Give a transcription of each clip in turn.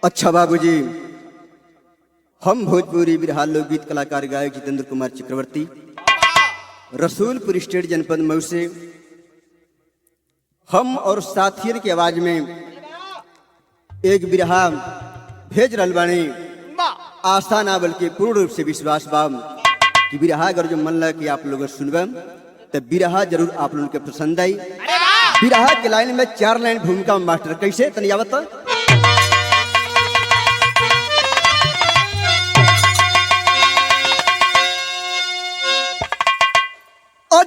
अच्छा बाबूजी, हम भोजपुरी बिरहा लोकगीत कलाकार गायक जितेंद्र कुमार चक्रवर्ती रसूलपुर स्टेट जनपद मऊ से हम और साथियों की आवाज में एक बिरहा भेज रहल बानी। आशा ना बल्कि पूर्ण रूप से विश्वास बा कि बिरहा अगर जो मन लगे कि आप लोग सुनबे तो बिरहा जरूर आप लोगों के पसंद आई। बिरहा के लाइन में 4 लाइन भूमिका मास्टर कैसे तनी आवत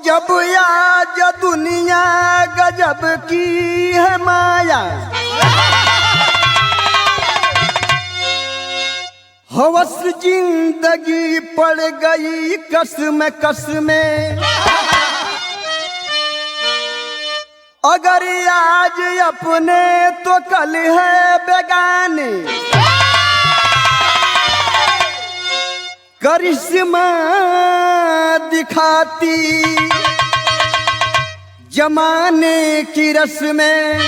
जब आज दुनिया गजब की है माया, हवस जिंदगी पड़ गई कसम कसमें। अगर आज अपने तो कल है बेगाने, करिश्मा दिखाती जमाने की रस्में।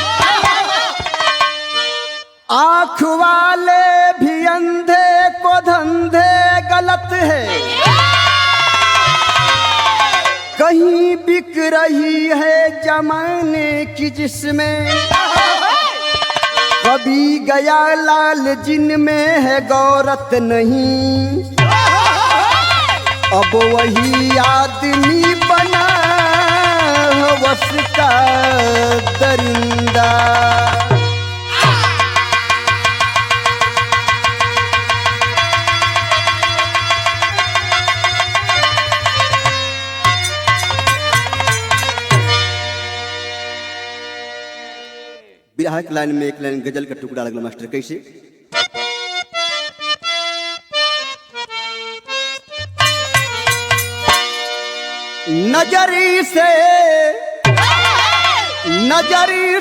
आँख वाले भी अंधे को धंधे गलत है, कहीं बिक रही है जमाने की जिसमें। कभी गया लाल जिनमें है गौरत नहीं, अब वही आदमी बना हवस का दरिंदा। बिरहा की लाइन में एक लाइन गजल का टुकड़ा लगल मास्टर कैसे नजरी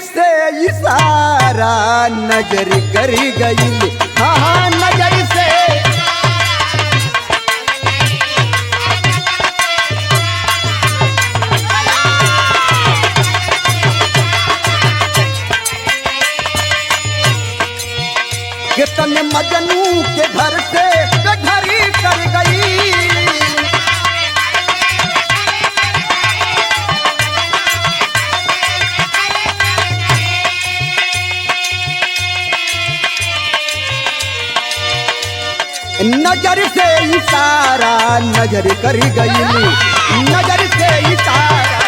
से इशारा नजर कर गई। हाँ नजर से कितने मजनू के घर से घरी कर गई। नजर से इशारा नजर कर गई, नजर से इशारा।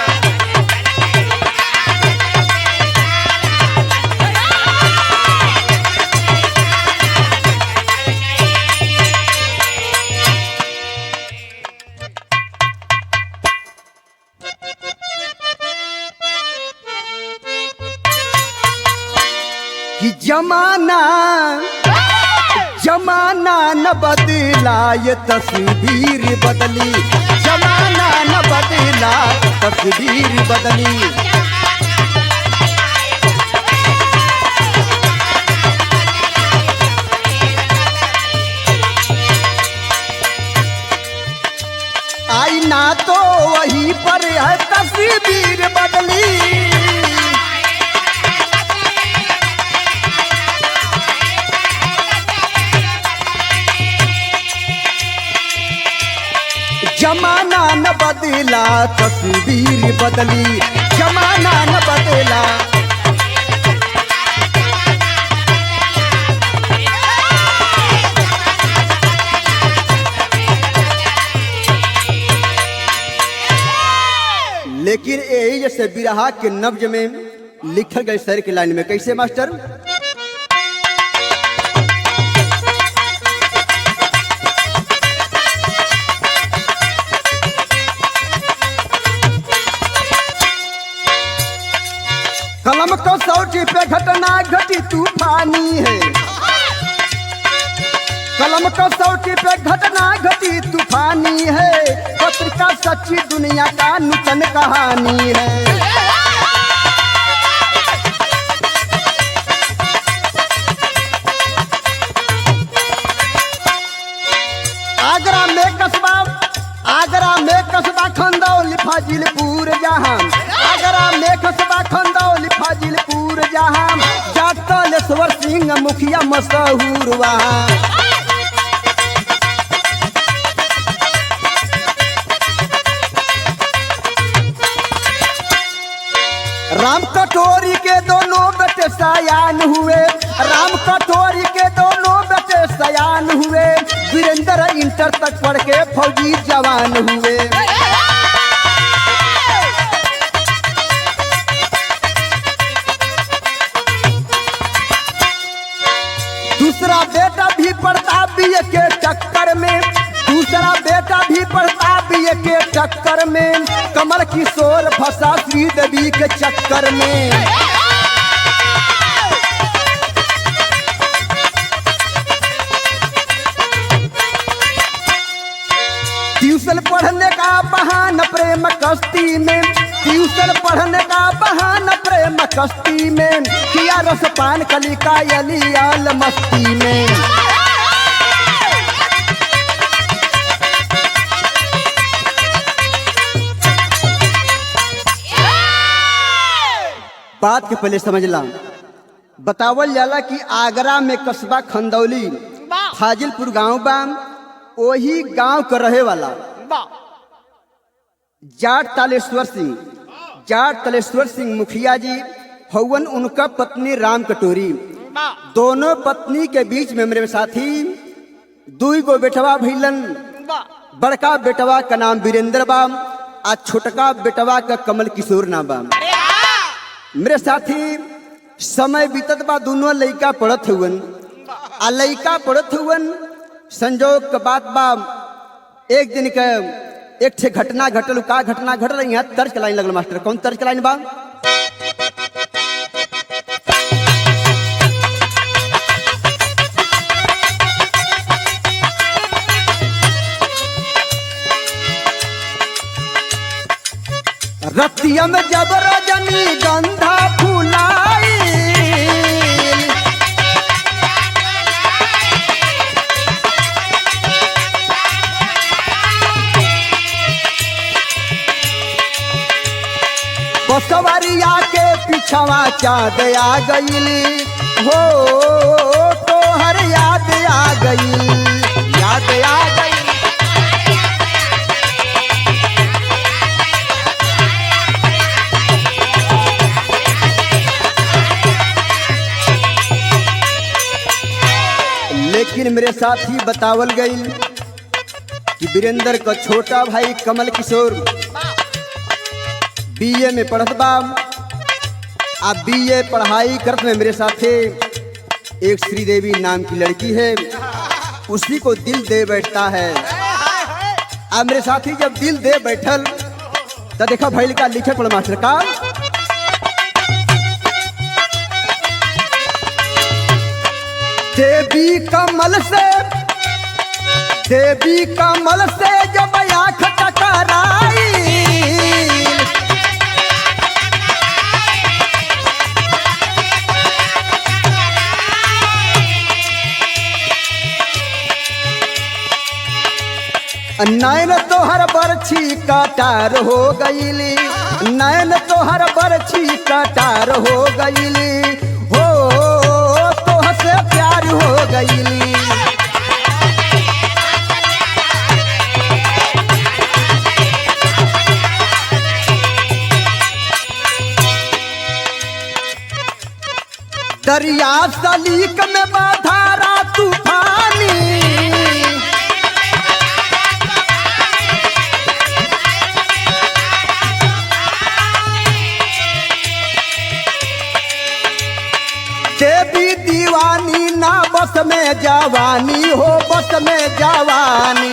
कि जमाना न बदला ये तस्वीर बदली। जमाना न बदला तस्वीर बदली। आईना तो वहीं पर है तस्वीर बदली। जमाना न बदला तस्वीर बदली। जमाना न बदला लेकिन यही जैसे बिरहा के नब्ज में लिखल गए शेर की लाइन में कैसे मास्टर कलम कसौटी पे घटना घटी तूफानी है। कलम कसौटी पे घटना घटी तूफानी है। पत्रिका सच्ची दुनिया का नूतन कहानी है। आगरा में कस्बा खंदौली फाजिलपुर जहां। आगरा में कस्बा खंदौली फाजिलपुर जहां। जातलेश्वर सिंह मुखिया मशहूर वहाँ। राम कटोरी के दोनों बेटे सयान हुए, राम कटोरी के दोनों बेटे सयान हुए, वीरेंद्र इंटर तक पढ़ के फौजी जवान हुए। दूसरा बेटा भी पढ़ता बीए के चक्कर में, दूसरा बेटा भी पढ़ता बीए के चक्कर में, कमल किशोर फंसा श्रीदेवी के चक्कर में। ट्यूशन पढ़ने का बहाना प्रेम कश्ती में, ट्यूशन पढ़ने का बहाना प्रेम कश्ती में, किया रसपान कलिका अलियाल मस्ती में। बात के पहले समझ ला। बतावल जाला कि आगरा में कस्बा खंदौली फाजिलपुर गांव बा, वही गांव का रहे वाला जाट तालेश्वर सिंह मुखिया जी हवन, उनका पत्नी राम कटोरी। दोनों पत्नी के बीच में मेरे साथी दुई गो बेटवा भैलन। बड़का बेटवा का नाम वीरेंद्र बा, आ छोटका बेटवा का कमल किशोर नाम बा। मेरे साथी समय बीतत बा, दोनों लड़का पढ़त हुवन, आ लड़का पढ़त हुवन। संजोग के बात बा, एक दिन के एक ठे घटना घटल। का घटना घट रही है? तर्ज के लाइन लगल मास्टर। कौन तर्ज के लाइन बा? रतिया में जब रजनी गंधा फुलाई, बसवरिया के पिछवा चाँद आ गईली हो, तोहर याद आ गई, याद आ गई। लेकिन मेरे साथी बतावल गई कि वीरेंद्र का छोटा भाई कमल किशोर बीए में पढ़त बा। आप बीए पढ़ाई करते में मेरे साथे एक श्रीदेवी नाम की लड़की है, उसी को दिल दे बैठता है। अब मेरे साथी जब दिल दे बैठल तो देखा भाई का लिखे पढ़ मास्टर का। देवी कमल से जब आँख टकराई, नैन तोहर बरछी कटार हो गईली, नैन तोहर बरछी कटार हो गईली हो, तोह से प्यार हो गईली। दरिया सलीक में बाधारा तूफानी, देवी दीवानी ना बस में जवानी हो, बस में जवानी।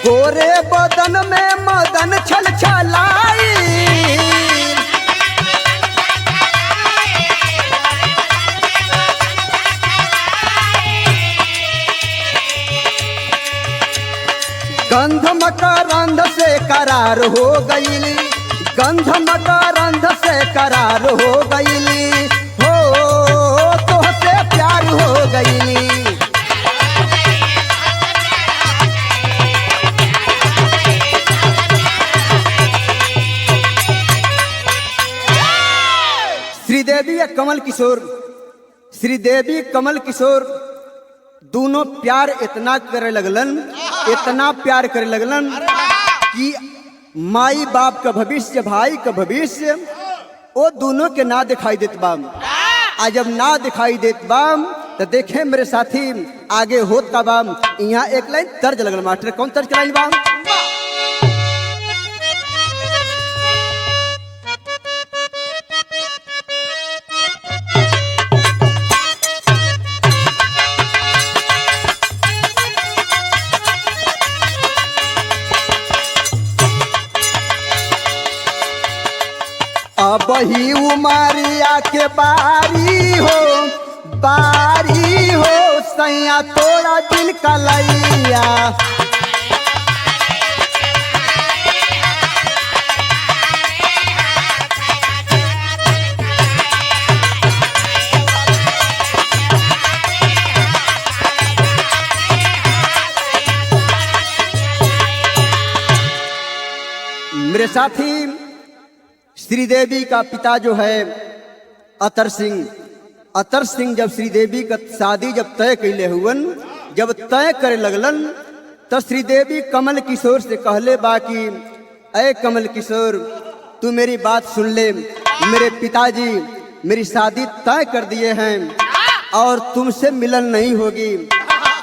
गोरे बदन में मदन छल छलाई, गंध मकरंद से करार हो गईली, गंध मकरंद से करार हो गईली हो, तोह से प्यार हो गईली। कमल किशोर, श्रीदेवी कमल किशोर दोनों प्यार इतना करे लगलन, इतना प्यार करे लगलन कि माई बाप का भविष्य, भाई का भविष्य वो दोनों के ना दिखाई देत बाम। आज जब ना दिखाई देत बाम तो देखे मेरे साथी आगे होत का बाम। यहाँ एक लाइन तर्ज लगल मास्टर, कौन तर्ज लाइन बाम? अब ही उमरिया के बारी हो सैया तोड़ा दिल कलैया। मेरे साथी श्रीदेवी का पिता जो है अतर सिंह जब श्रीदेवी का शादी जब तय कैले हुवन, जब तय करे लगलन तो श्रीदेवी कमल किशोर से कहले बाकी, अय कमल किशोर तू मेरी बात सुन ले, मेरे पिताजी मेरी शादी तय कर दिए हैं और तुमसे मिलन नहीं होगी।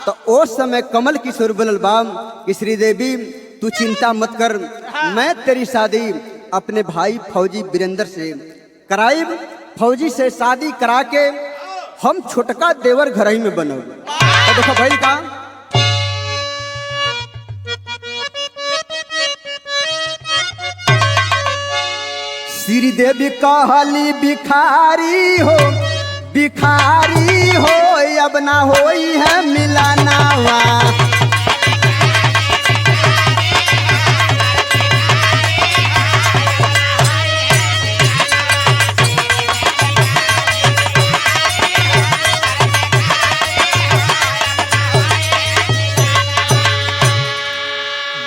तो उस समय कमल किशोर बोलल बाम कि श्रीदेवी तू चिंता मत कर, मैं तेरी शादी अपने भाई फौजी वीरेंद्र से कराइब, फौजी से शादी करा के हम छोटका देवर घर ही में बनब। तो देखो भाई का श्रीदेवी कहली भिखारी हो अब ना होई है मिलानावा।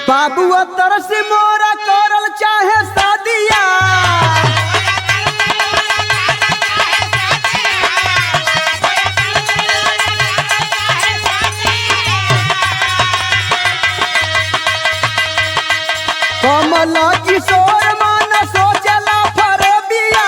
बाबू अतर से मोरा करल चाहे शादिया, कमल किशोर मान सोचला फरबिया।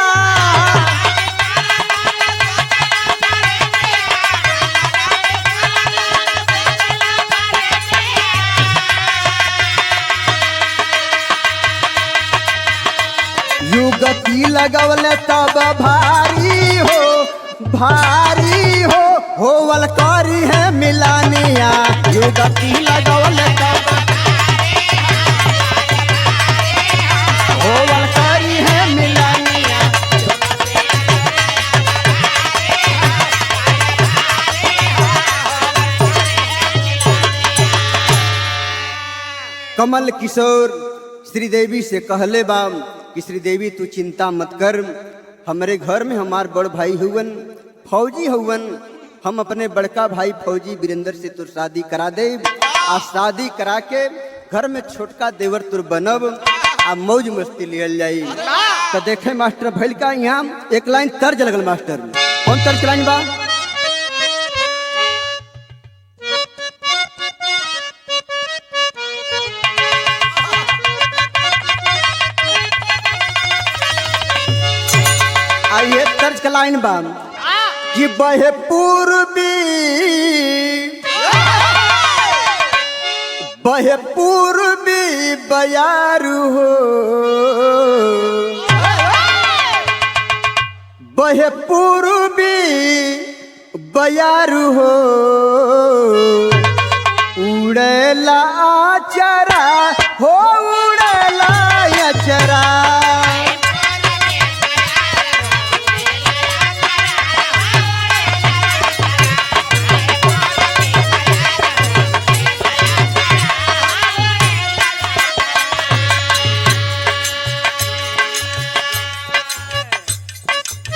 युगती लगवले तब भारी हो होवल करी है मिलानिया। युगती लगवले तब होवल करी है मिलानिया। कमल किशोर श्रीदेवी से कहले बाम कि श्रीदेवी तू चिंता मत कर, हमारे घर में हमार बड़ भाई हुवन फौजी हुवन, हम अपने बड़का भाई फौजी वीरेंद्र से तुर शादी करा दे, आ शादी करा के घर में छोटका देवर तुर बनब आ मौज मस्ती लियल जाई। तो देखे मास्टर भैल का यहाँ एक लाइन तर्ज लगल मास्टर, कौन तर्ज लाइन बा? आइए तर्ज का लाइन बा कि बहे पूर्वी बयारू हो, बहे पूर्वी बयारू हो, उड़ेला चरा हो उड़ेला चरा।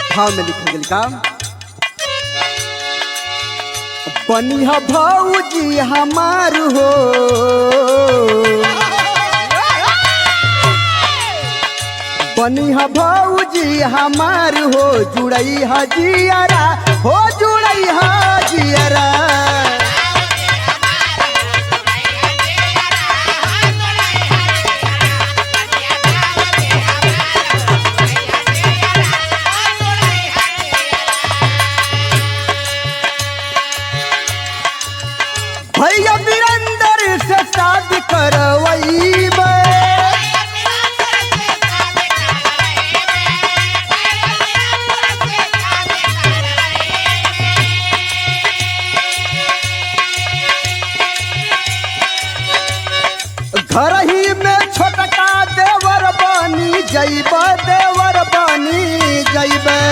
भाव में लिखल गेल का बनिया भौजी हमार हो, बनी हा भौजी हमार हो जुड़ई हा जियरा हो जुड़ई हा जियरा। भैया वीरेंद्र से शादी करवईबे घर ही में छोटका देवर बनी जइबे देवर बनी जइबे।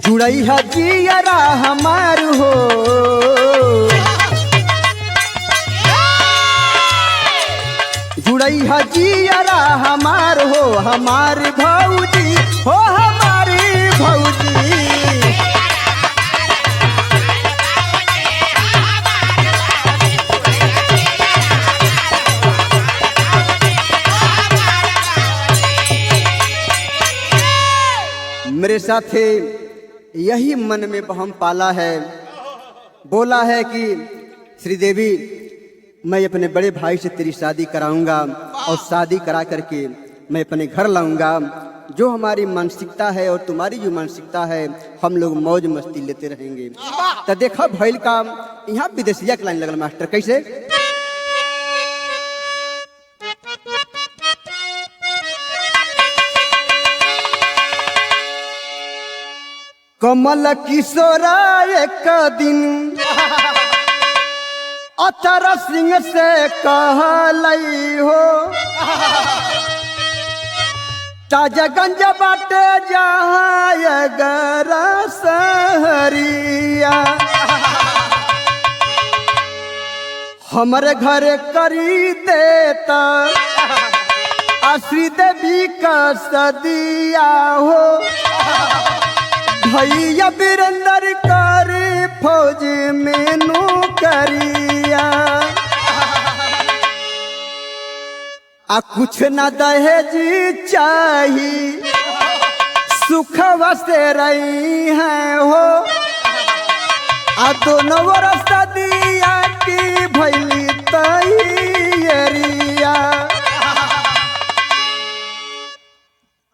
जुड़ई हा जियरा हमार हो जुड़ई हा जियरा हमार हो हमार भौजी हो हमारी भौजी। मेरे साथे यही मन में हम पाला है, बोला है कि श्रीदेवी मैं अपने बड़े भाई से तेरी शादी कराऊंगा और शादी करा करके मैं अपने घर लाऊंगा। जो हमारी मानसिकता है और तुम्हारी जो मानसिकता है हम लोग मौज मस्ती लेते रहेंगे। तो देखा भैल का यहाँ विदेशिया के लाइन लगल मास्टर कैसे कमल किशोरा एक दिन अतर सिंह से कहलई हो ताजगंज बाटे जहाँ गरा सहरिया हमारे घर करी देता श्रीदेवी का सदिया हो भैया वीरेंद्र करी फौज में नौकरिया आ कुछ न दहेज चाहिए सुख से रही है हो आ दोनों वर्ष दिया की भैली तैयारिया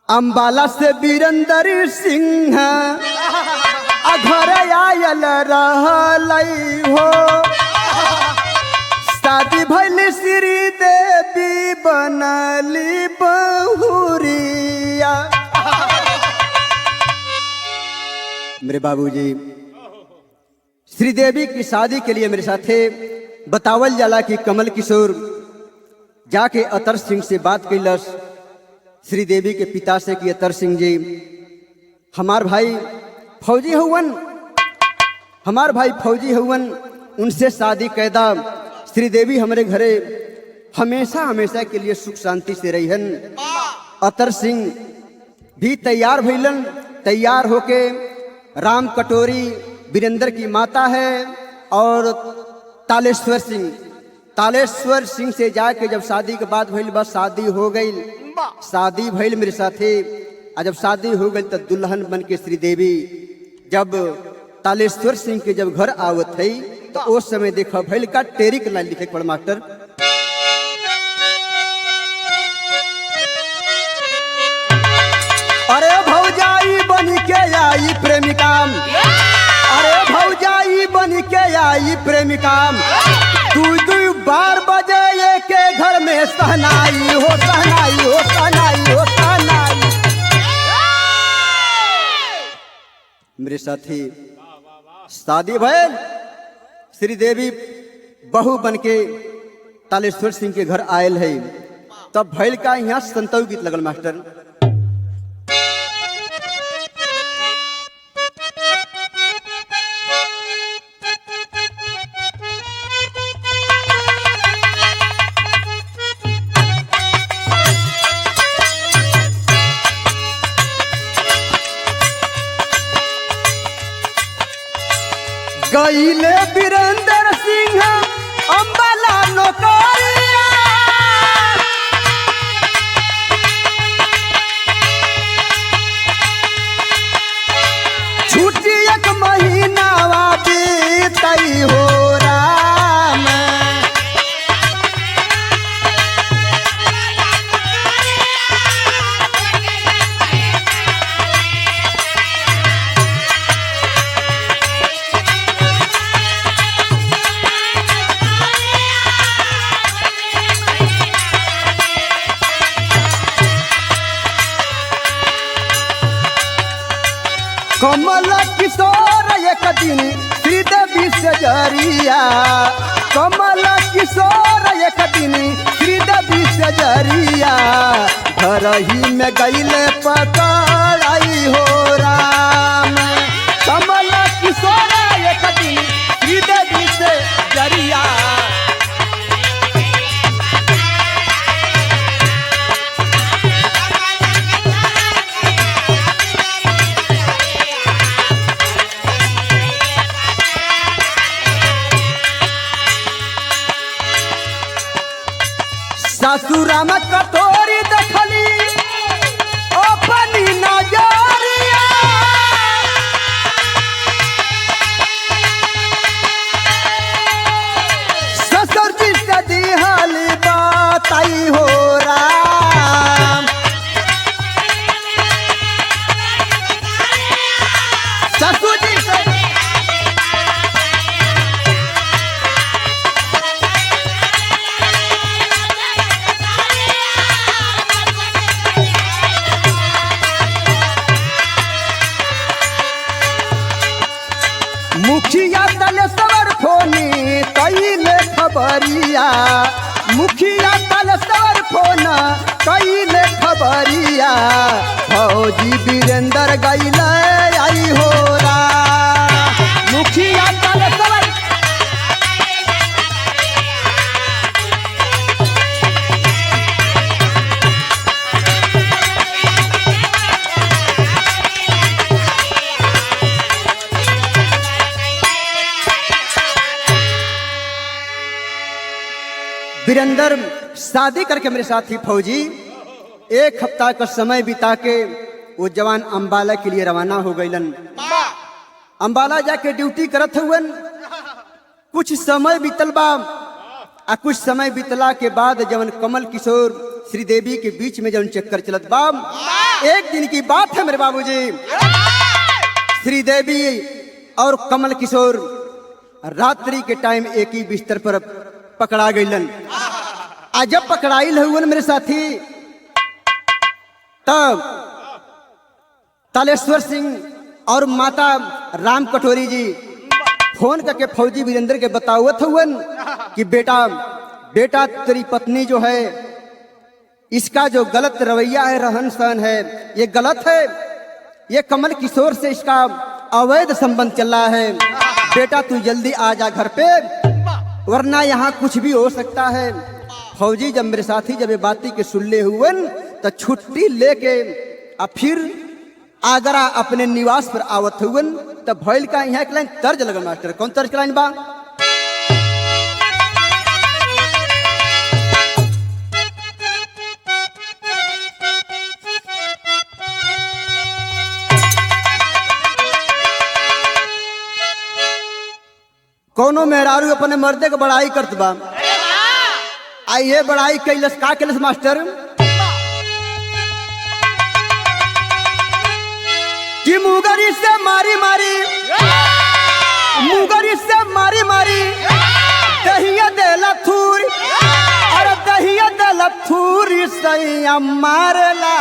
अम्बाला से वीरेंद्र सिंह घर आयल रहलई हो शादी भइल श्रीदेवी बनली बहुरिया। मेरे बाबूजी श्रीदेवी की शादी के लिए मेरे साथे बतावल जाला कि कमल किशोर जाके अतर सिंह से बात कैलस श्रीदेवी के पिता से कि अतर सिंह जी हमार भाई फौजी हुवन हमार भाई फौजी हुवन उनसे शादी कैदा श्रीदेवी हमारे घरे हमेशा हमेशा के लिए सुख शांति से रहीहन। अतर सिंह भी तैयार भइलन तैयार होके राम कटोरी वीरेंद्र की माता है और तालेश्वर सिंह से जाके जब शादी के बाद भइल बस शादी हो गई शादी भइल मेरे साथे जब शादी हो गई तो दुल्हन बन के श्रीदेवी जब तालेश्वर सिंह के जब घर आवत है तो उस समय देखा भइल का टेरी के लाइन लिखे पड़ मास्टर अरे भौजाई बन के आई प्रेमिका अरे भौजाई बन के आई प्रेमिका दू बार बजे के घर में सहनाई हो सहनाई हो सहनाई हो सहनाई। मेरे साथी शादी भइल श्रीदेवी बहू बन के तालेश्वर सिंह के घर आयल है तब भइल का यहाँ संतव गीत लगल मास्टर कमल किशोर एक दिन श्रीदेवी से जरिया, कमल किशोर एक दिन श्रीदेवी से जरिया, घर ही में गईले पकड़ाई हो राम। कमल किशोर एक दिन श्रीदेवी से जरिया, सासुराम कटोरी देखली अपनी नजरिया, ससुर जी से दिहली बताई हो राम। ससुर जी से मुखिया तलेश्वर फोनी कईले खबरिया, मुखिया तलेश्वर फोन कईले खबरिया, फौजी वीरेंद्र गईले आई हो राम। मुखिया तलेश्वर वीरेंद्र शादी करके मेरे साथी फौजी 1 हफ्ता का समय बिता के वो जवान अंबाला के लिए रवाना हो गईलन। अंबाला जाके ड्यूटी करत हुए कुछ समय बीतल बा, कुछ समय बीतला के बाद जवन कमल किशोर श्रीदेवी के बीच में जवन चक्कर चलत बा, एक दिन की बात है मेरे बाबूजी, श्रीदेवी और कमल किशोर रात्रि के टाइम एक ही बिस्तर पर पकड़ा गईलन। जब पकड़ाई हुवन मेरे साथी, तब तालेश्वर सिंह और माता राम कटोरी जी फोन करके फौजी वीरेंद्र के बतावत हुवन कि बेटा बेटा तेरी पत्नी जो है इसका जो गलत रवैया है, रहन सहन है, ये गलत है, ये कमल किशोर से इसका अवैध संबंध चल रहा है। बेटा तू जल्दी आ जा घर पे, वरना यहाँ कुछ भी हो सकता है। फौजी जब मेरे साथी जब ये बाती के सुनले हुवन तो छुट्टी लेके फिर आगरा अपने निवास पर आवत हुवन। तब भइल का यहाँ एक लाइन तर्ज लगल मास्टर, कौन तर्ज लाइन बा? कोनो मेहरारू अपने मर्दे के बड़ाई करत बा, ये बड़ाई कैलस का कैलस मास्टर कि मुगरी से मारी मारी, मुगरी से मारी मारी दहिया देला थूर, अरे दहिया देला थूर, सैया मारला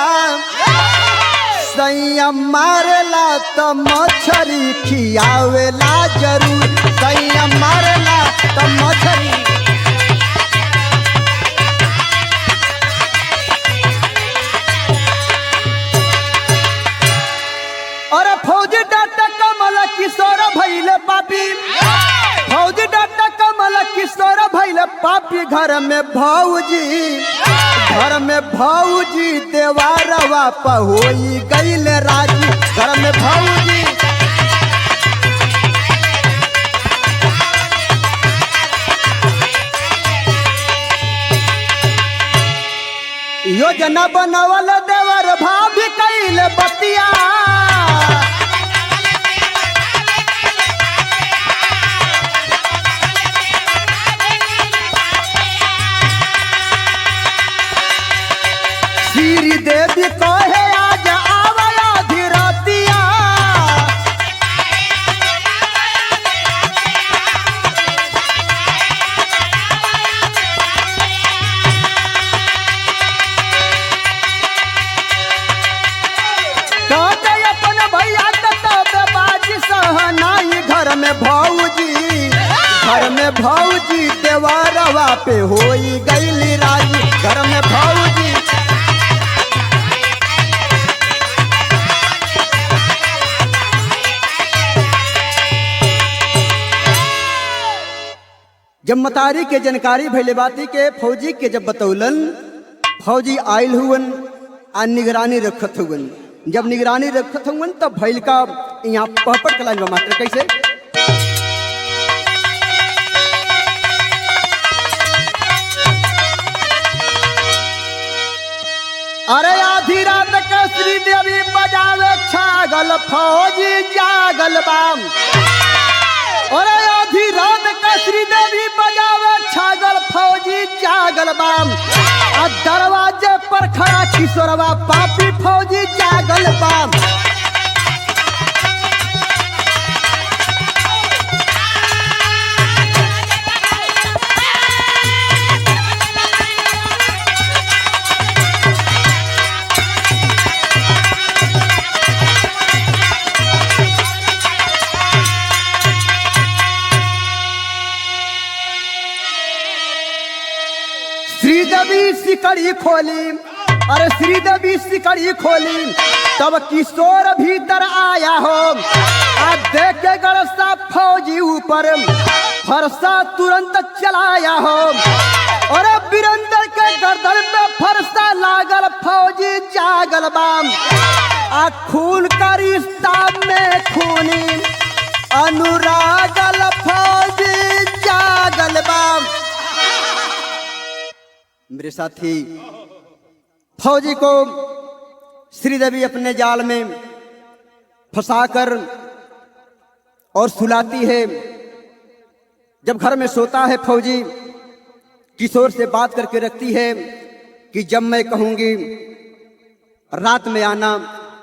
सैया मारला तो मछरी खियावेला जरूर, सैया मारला तो मछरी। अरे फौजी डाटा कमल किशोर भइले पापी, फौजी डाटा कमल किशोर भइले पापी, घर में भौजी, घर में भौजी देवारवा पहोई गईले राजी, घर में भौजी। योजना बनावल देवर भाभी कईले बतिया, श्रीदेवी कहे आज आवया धीरतिया, कहते अपन भैया बातवा पे होई गईली राजी घर में भौजी। जब मतारी के जानकारी भइले बाती के फौजी के जब बतौलन, फौजी आयल हुवन आ निगरानी रखत हुवन। जब निगरानी रखत हुवन तब भइल का यहाँ पहपट कलाइन बा मास्टर कैसे। अरे आधी रात के श्रीदेवी बजावे छागल फौजी जागल बाम। अरे आधी रात का श्रीदेवी बजावे छागल फौजी जागल बाम। आ दरवाजे पर खड़ा किशोरवा पापी फौजी जागल बाम। श्रीदेवी सिकड़ी खोली, अरे श्रीदेवी सिकड़ी खोली तब किशोर भीतर आया हो। आ देखे गड़सा फौजी ऊपर फरसा तुरंत चलाया हो। और वीरेंद्र के गर्दन में फरसा लागल फौजी जागल बाम। आ खून का रिश्ता में खूनी अनुरागल फौजी जागल बाम। मेरे साथी फौजी को श्रीदेवी अपने जाल में फंसाकर और सुलाती है। जब घर में सोता है फौजी किशोर से बात करके रखती है कि जब मैं कहूंगी रात में आना,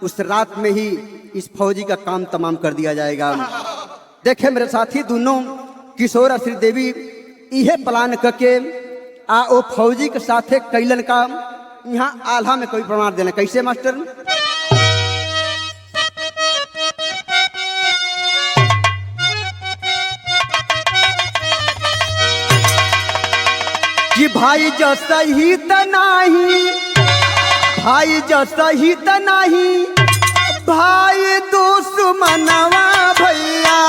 उस रात में ही इस फौजी का काम तमाम कर दिया जाएगा। देखे मेरे साथी दोनों किशोर और श्रीदेवी इहे प्लान करके आ ओ फौजी के साथे कैलन का यहाँ आल्हा में कोई प्रमाण देना कैसे मास्टर। कि भाई जो सही त नहीं, भाई जो सही त नहीं, भाई दुश्मनवा भैया।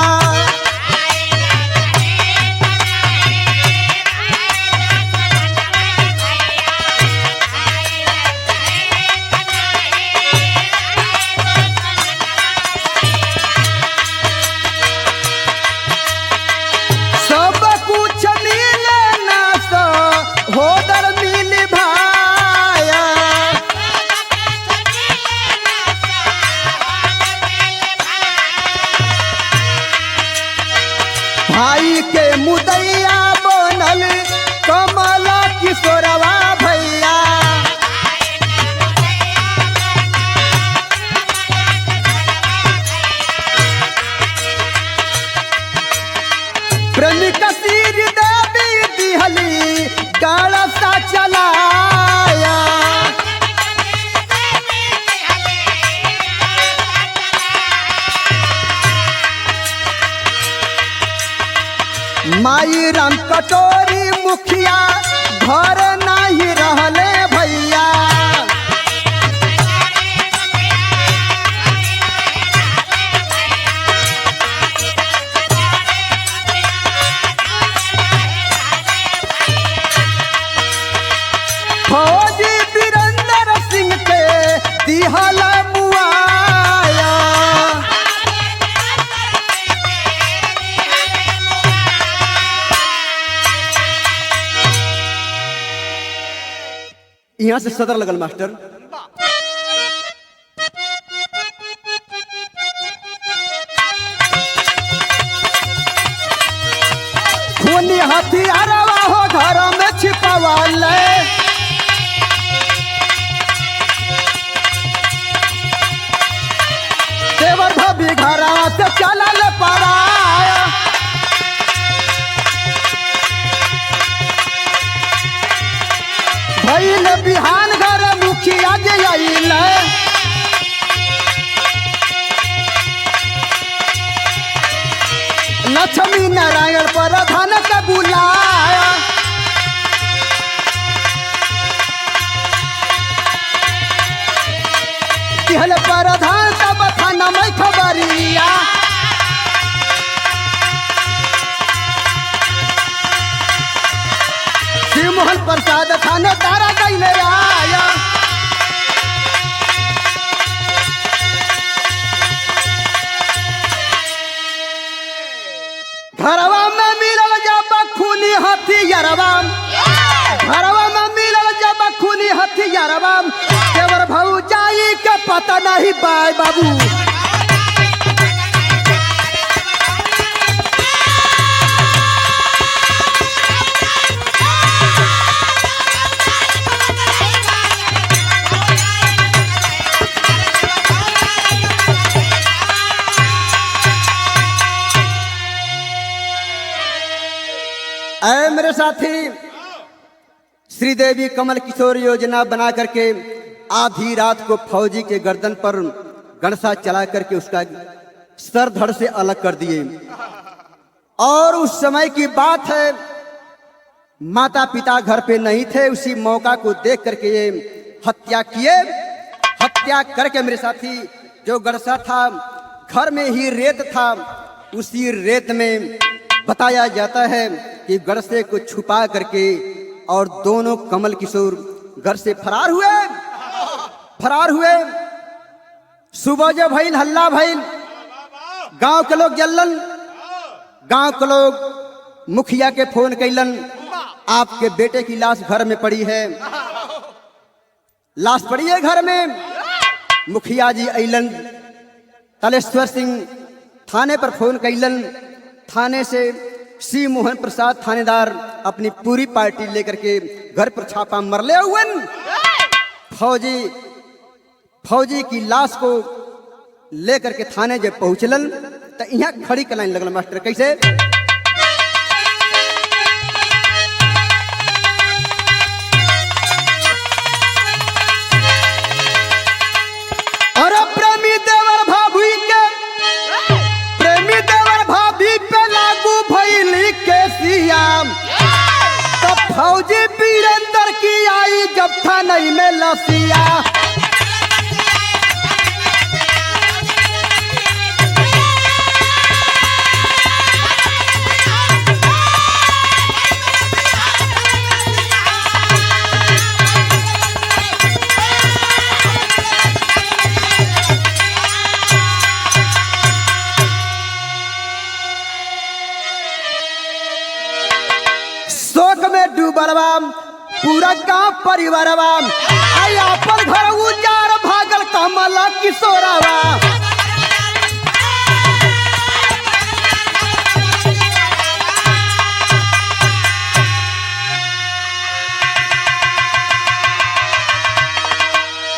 भाई के मुदैया बनल कमला किशोरवा भैया। प्रेमी कसीर देवी दिहली गड़सा चलाया। माई राम कटोरी मुखिया घर नहीं रहले भैया। फौजी वीरेंद्र सिंह के दिहल मुआया। यहाँ से सदर लगल मास्टर। खूनी हथियारवा हो घर में छिपावाले। देवर भाभी घरा से चलल पराया। भइल बिहान घर मुखिया जे आइल। लक्ष्मी नारायण प्रधान के बुलाया। प्रधान तब थाना में खबरिया। शिव मोहन प्रसाद थानेदार गईले आया। घरवा में मिलल जब खूनी हथियारवा, घरवा में मिलल जब खूनी हथियारवा, देवर भौजाई के पता नहीं बाय बाबू। ऐ मेरे साथी, श्रीदेवी कमल किशोर योजना बना करके आधी रात को फौजी के गर्दन पर गणसा चला करके उसका सर धड़ से अलग कर दिए। और उस समय की बात है, माता पिता घर पे नहीं थे, उसी मौका को देख करके ये हत्या किए। हत्या करके मेरे साथी जो गणसा था घर में ही रेत था, उसी रेत में बताया जाता है कि गणसे को छुपा करके और दोनों कमल किशोर घर से फरार हुए। सुबह जब भइल हल्ला भइल, गांव के लोग जल्लन, गांव के लोग मुखिया के फोन कैलन, आपके बेटे की लाश घर में पड़ी है, लाश पड़ी है घर में। मुखिया जी अइलन, तलेश्वर सिंह थाने पर फोन कैलन, थाने से शिव मोहन प्रसाद थानेदार अपनी पूरी पार्टी लेकर के घर पर छापा मरले हुए। फौजी की लाश को लेकर के थाने जब पहुंचलन तो यहाँ खड़ी कलाइन लगल मास्टर कैसे। और प्रेमी देवर भाभी के, प्रेमी देवर भाभी पे लागू भइली के सियाम, तब फौजी वीरेंद्र की आई जब था नहीं में लसिया। शोक में डूबलवा पूरा गांव परिवारवा, आई अपन घर उजार भागल कमल किशोरवा।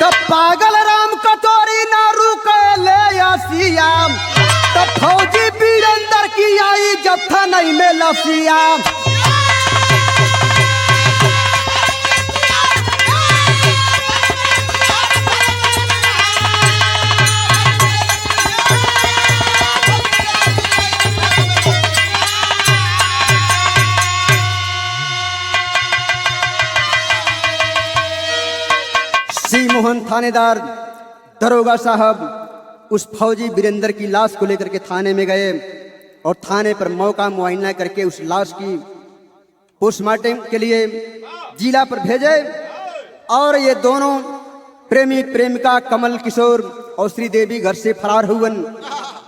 तब पागल राम कटोरी ना रुकले सियाम, तब फौजी वीरेंद्र की आई जब था नहीं में लसिया। शिव मोहन थानेदार दरोगा साहब उस फौजी वीरेंद्र की लाश को लेकर के थाने में गए और थाने पर मौका मुआयना करके उस लाश की पोस्टमार्टम के लिए जिला पर भेजे। और ये दोनों प्रेमी प्रेमिका कमल किशोर और श्रीदेवी घर से फरार हुवन।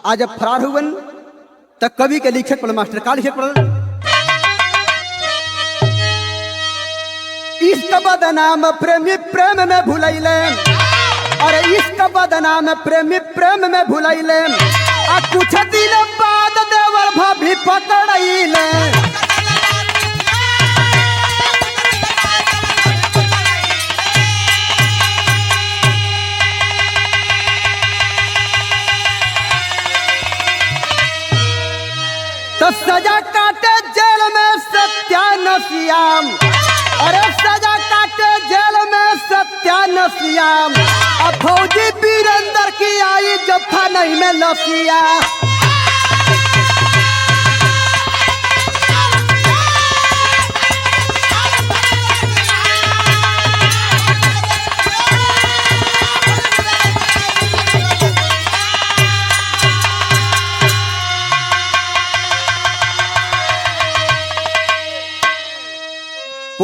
आज जब फरार हुवन तब कवि के लिखे पढ़ मास्टर का लिखे पढ़, इसका बदनाम प्रेमी प्रेम में भुलैले, अरे इसका बदनाम प्रेमी प्रेम में भुलैले, आ कुछ दिन बाद देवर भाभी पकड़ैले। तो सजा काटे जेल में सत्यानसियाम, अरे सजा काटे जेल में सत्यानसियाम, अब फौजी वीरेंद्र की आई जब था नहीं में लसिया।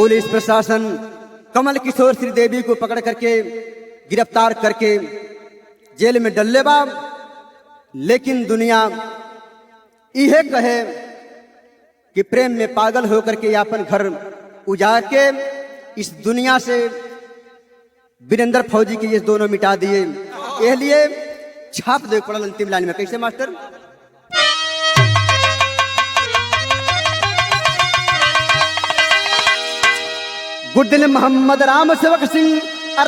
पुलिस प्रशासन कमल किशोर श्रीदेवी को पकड़ करके गिरफ्तार करके जेल में डल्ले बा। लेकिन दुनिया यह कहे कि प्रेम में पागल होकर के अपन घर उजाड़ के इस दुनिया से वीरेंद्र फौजी के ये दोनों मिटा दिए। ये लिए छाप दे पड़ल अंतिम लाइन में। कैसे मास्टर? गुड्डिल मोहम्मद राम सेवक सिंह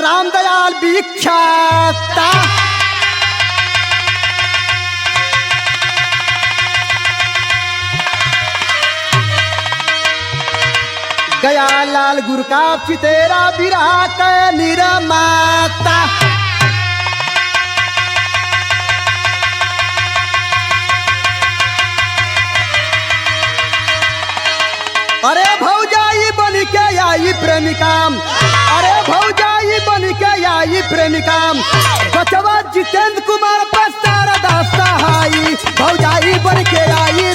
राम दयाल विख्याता गया लाल गुरकाप तेरा बिरहा का निर्माता। अरे भौजाई बन के आई प्रेमिका, अरे भौजाई बन के आई प्रेमिका, बचवा जितेंद्र कुमार पस्तारा दास्ता हाई, भौजाई बन के आई